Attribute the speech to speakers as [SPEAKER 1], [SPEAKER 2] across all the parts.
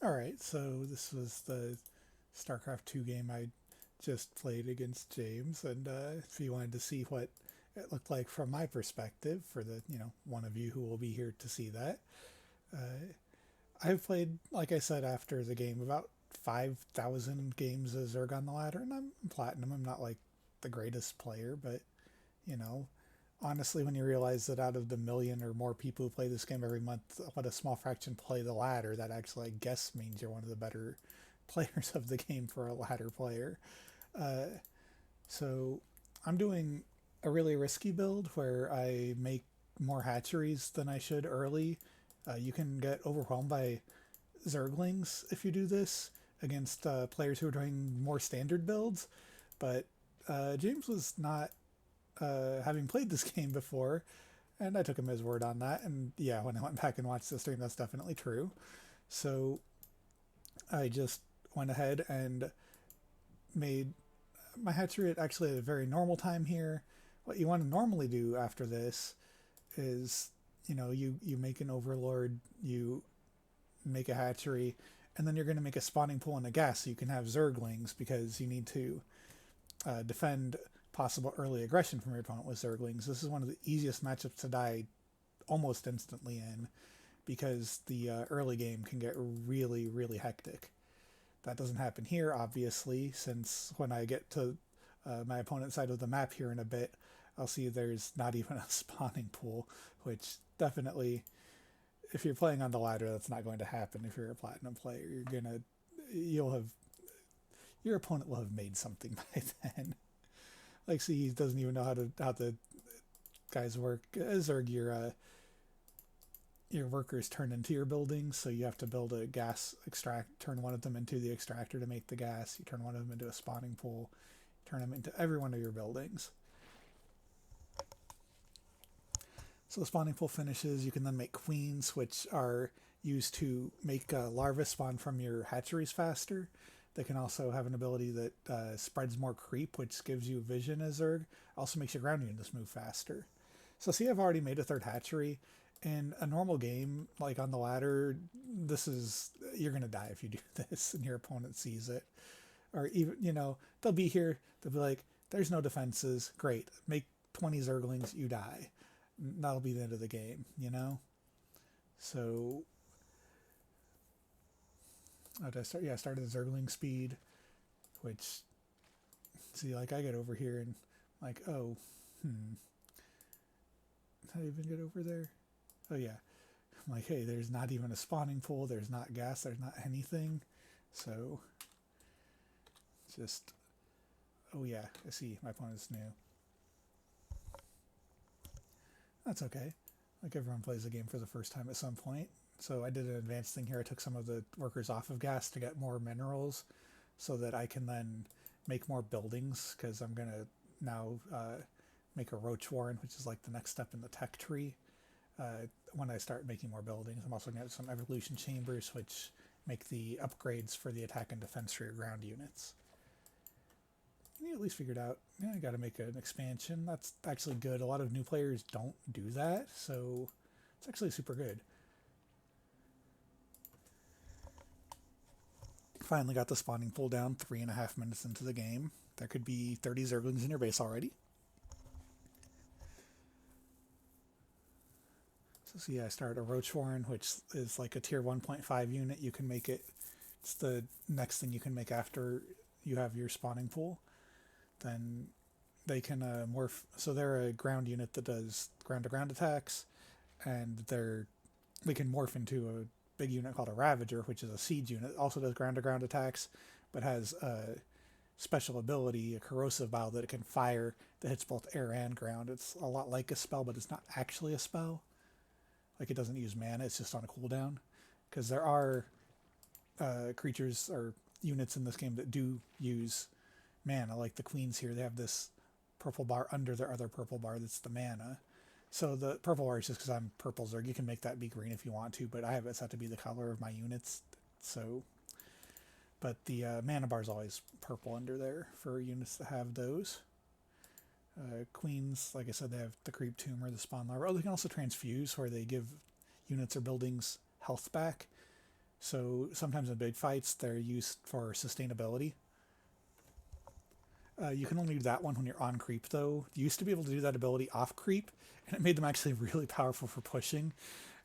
[SPEAKER 1] Alright, so this was the Starcraft 2 game I just played against James, and if you wanted to see what it looked like from my perspective, for the, one of you who will be here to see that, I've played, like I said after the game, about 5,000 games of Zerg on the ladder, and I'm platinum. I'm not like the greatest player, but, you know, honestly, when you realize that out of the million or more people who play this game every month, what a small fraction play the ladder, that actually, I guess, means you're one of the better players of the game for a ladder player. Uh, so I'm doing a really risky build where I make more hatcheries than I should early. You can get overwhelmed by Zerglings if you do this against players who are doing more standard builds, but James was not having played this game before, and I took him his word on that. And yeah, when I went back and watched the stream, that's definitely true. So I just went ahead and made my hatchery at actually at a very normal time here. What you want to normally do after this is, you make an overlord, you make a hatchery, and then you're going to make a spawning pool and a gas so you can have zerglings because you need to defend possible early aggression from your opponent with zerglings. This is one of the easiest matchups to die almost instantly in because the early game can get really, really hectic. That doesn't happen here, obviously, since when I get to my opponent's side of the map here in a bit, I'll see there's not even a spawning pool, which definitely, if you're playing on the ladder, that's not going to happen. If you're a platinum player, you'll have, your opponent will have made something by then. Like, see, he doesn't even know how the guys work. Zerg, your workers turn into your buildings, so you have to build a gas extract, turn one of them into the extractor to make the gas, you turn one of them into a spawning pool, turn them into every one of your buildings. So the spawning pool finishes, you can then make queens, which are used to make larvae spawn from your hatcheries faster. They can also have an ability that spreads more creep, which gives you vision as Zerg. Also makes your ground units move faster. So see, I've already made a third hatchery. In a normal game, like on the ladder, you're gonna die if you do this and your opponent sees it. Or even, they'll be here, they'll be like, there's no defenses, great, make 20 Zerglings, you die. That'll be the end of the game. So, how did I start? Yeah, I started the Zergling speed, which, see, like, I get over here and, like, oh, how do I even get over there? Oh, yeah. I'm like, hey, there's not even a spawning pool, there's not gas, there's not anything. So, just, oh, yeah, I see, my opponent's new. That's okay. Like, everyone plays the game for the first time at some point. So I did an advanced thing here. I took some of the workers off of gas to get more minerals so that I can then make more buildings, because I'm going to now make a roach warren, which is like the next step in the tech tree. When I start making more buildings, I'm also going to have some evolution chambers, which make the upgrades for the attack and defense for your ground units. You at least figured out, yeah, I got to make an expansion. That's actually good. A lot of new players don't do that, so it's actually super good. Finally got the spawning pool down 3.5 minutes into the game. There could be 30 Zerglings in your base already. So see, I started a Roach Warren, which is like a tier 1.5 unit. You can make it, it's the next thing you can make after you have your spawning pool. Then they can morph. So they're a ground unit that does ground to ground attacks, and they can morph into a big unit called a Ravager, which is a siege unit. It also does ground to ground attacks, but has a special ability, a corrosive bile that it can fire that hits both air and ground. It's a lot like a spell, but it's not actually a spell. Like, it doesn't use mana, it's just on a cooldown. Because there are creatures or units in this game that do use mana, like the queens here. They have this purple bar under their other purple bar that's the mana. So the purple bar is just because I'm purple Zerg. You can make that be green if you want to, but I have it set to be the color of my units. So, but the mana bar is always purple under there for units that have those. Queens, like I said, they have the creep tomb or the spawn larva. Oh, they can also transfuse, where they give units or buildings health back. So sometimes in big fights, they're used for sustainability. You can only do that one when you're on creep, though. You used to be able to do that ability off creep, and it made them actually really powerful for pushing,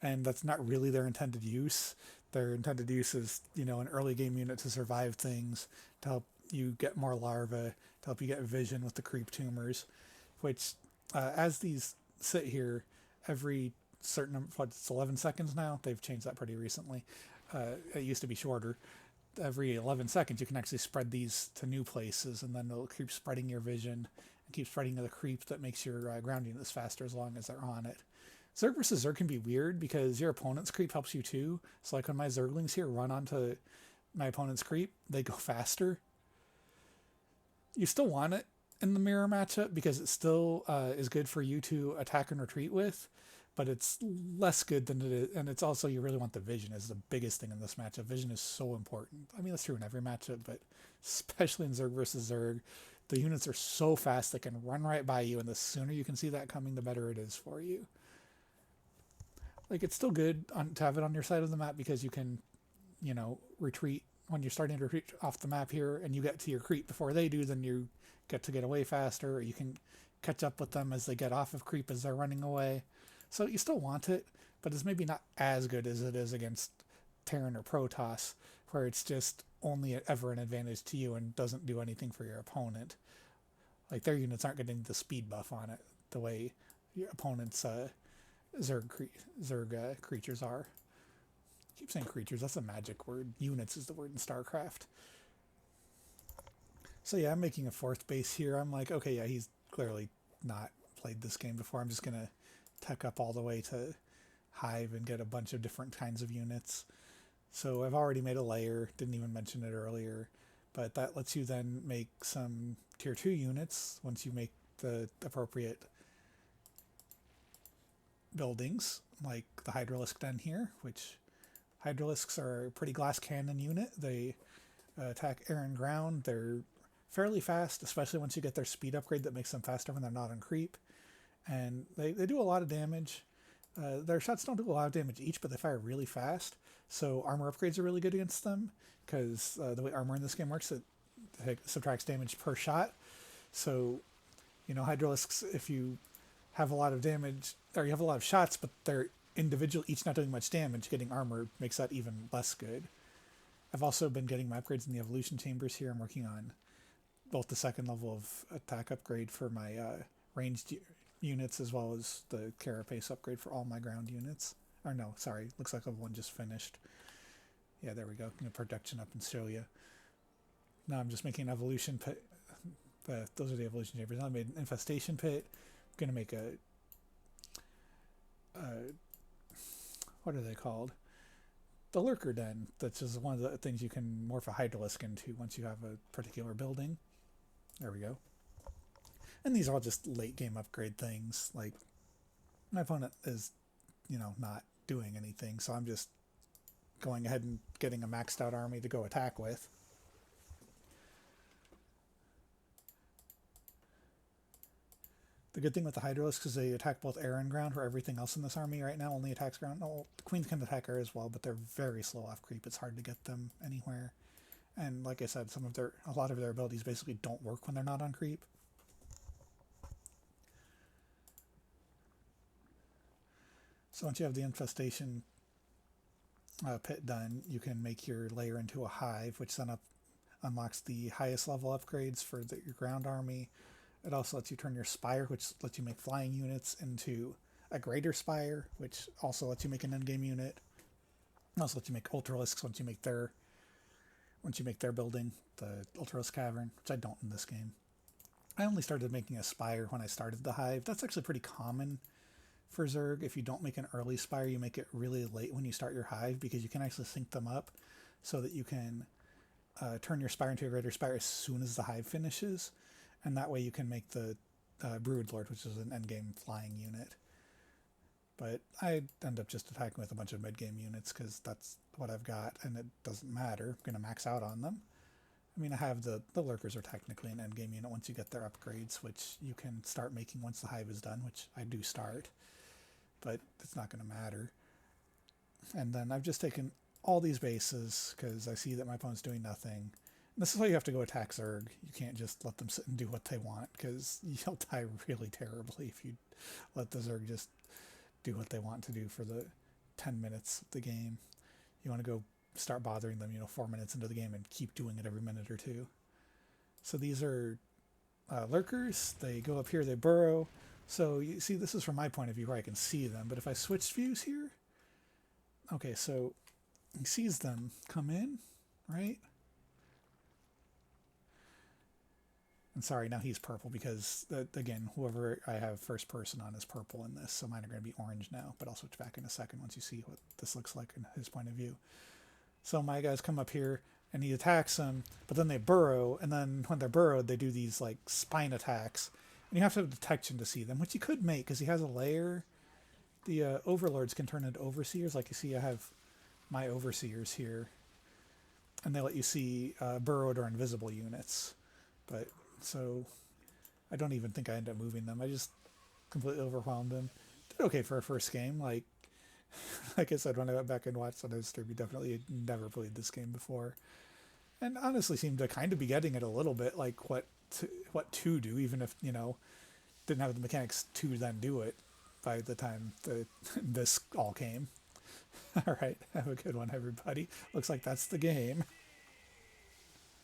[SPEAKER 1] and that's not really their intended use. Their intended use is, an early game unit to survive things, to help you get more larvae, to help you get vision with the creep tumors, which, as these sit here, every certain, it's 11 seconds now? They've changed that pretty recently. It used to be shorter. Every 11 seconds you can actually spread these to new places, and then it'll keep spreading your vision and keep spreading the creep that makes your ground units faster as long as they're on it. Zerg versus Zerg can be weird because your opponent's creep helps you too. So like when my Zerglings here run onto my opponent's creep, they go faster. You still want it in the mirror matchup because it still is good for you to attack and retreat with, but it's less good than it is, and it's also, you really want the vision is the biggest thing in this matchup. Vision is so important. I mean, that's true in every matchup, but especially in Zerg versus Zerg, the units are so fast they can run right by you, and the sooner you can see that coming, the better it is for you. Like, it's still good to have it on your side of the map because you can, retreat when you're starting to retreat off the map here, and you get to your creep before they do, then you get to get away faster, or you can catch up with them as they get off of creep as they're running away. So you still want it, but it's maybe not as good as it is against Terran or Protoss, where it's just only ever an advantage to you and doesn't do anything for your opponent. Like, their units aren't getting the speed buff on it the way your opponent's Zerg creatures are. I keep saying creatures, that's a magic word. Units is the word in Starcraft. So yeah, I'm making a fourth base here. I'm like, okay, yeah, he's clearly not played this game before. I'm just going to tech up all the way to Hive and get a bunch of different kinds of units. So I've already made a layer, didn't even mention it earlier, but that lets you then make some tier 2 units once you make the appropriate buildings, like the Hydralisk Den here, which Hydralisks are a pretty glass cannon unit. They attack air and ground. They're fairly fast, especially once you get their speed upgrade that makes them faster when they're not on creep. And they do a lot of damage. Their shots don't do a lot of damage each, but they fire really fast. So armor upgrades are really good against them because the way armor in this game works, it subtracts damage per shot. So, Hydralisks, if you have a lot of damage, or you have a lot of shots, but they're individual, each not doing much damage, getting armor makes that even less good. I've also been getting my upgrades in the evolution chambers here. I'm working on both the second level of attack upgrade for my ranged units as well as the carapace upgrade for all my ground units. Or no, sorry, looks like level 1 just finished. Yeah, there we go. Production up and show you. Now I'm just making an evolution pit. Those are the evolution chambers. Now I made an infestation pit. I'm going to make a what are they called? The lurker den. That's just one of the things you can morph a Hydralisk into once you have a particular building. There we go. And these are all just late game upgrade things. Like, my opponent is, not doing anything, so I'm just going ahead and getting a maxed out army to go attack with. The good thing with the Hydralisks is they attack both air and ground, where everything else in this army right now only attacks ground. No, the Queens can attack air as well, but they're very slow off creep. It's hard to get them anywhere. And like I said, a lot of their abilities basically don't work when they're not on creep. So once you have the infestation pit done, you can make your layer into a hive, which then unlocks the highest level upgrades for your ground army. It also lets you turn your spire, which lets you make flying units, into a greater spire, which also lets you make an endgame unit. It also lets you make ultralisks once you make their building, the Ultralisk Cavern, which I don't in this game. I only started making a spire when I started the hive. That's actually pretty common for Zerg. If you don't make an early spire, you make it really late when you start your hive, because you can actually sync them up so that you can turn your spire into a greater spire as soon as the hive finishes, and that way you can make the Brood Lord, which is an endgame flying unit. But I end up just attacking with a bunch of mid-game units because that's what I've got, and it doesn't matter. I'm going to max out on them. I mean, I have the lurkers are technically an endgame unit once you get their upgrades, which you can start making once the hive is done, which I do start, but it's not going to matter. And then I've just taken all these bases because I see that my opponent's doing nothing. And this is why you have to go attack Zerg. You can't just let them sit and do what they want because you'll die really terribly if you let the Zerg just do what they want to do for the 10 minutes of the game. You want to go start bothering them, 4 minutes into the game and keep doing it every minute or two. So these are lurkers. They go up here, they burrow. So you see, this is from my point of view where I can see them. But if I switch views here, okay, so he sees them come in, right? And sorry, now he's purple because, again, whoever I have first person on is purple in this. So mine are going to be orange now. But I'll switch back in a second once you see what this looks like in his point of view. So my guys come up here and he attacks them, but then they burrow. And then when they're burrowed, they do these like spine attacks. And you have to have detection to see them, which you could make because he has a layer. The overlords can turn into overseers. Like you see, I have my overseers here. And they let you see burrowed or invisible units. But so I don't even think I end up moving them. I just completely overwhelmed them. Did okay for a first game. Like I said, when I went back and watched on his stream, he definitely had never played this game before. And honestly seemed to kind of be getting it a little bit, like what to do, even if, didn't have the mechanics to then do it by the time this all came. All right, have a good one, everybody. Looks like that's the game.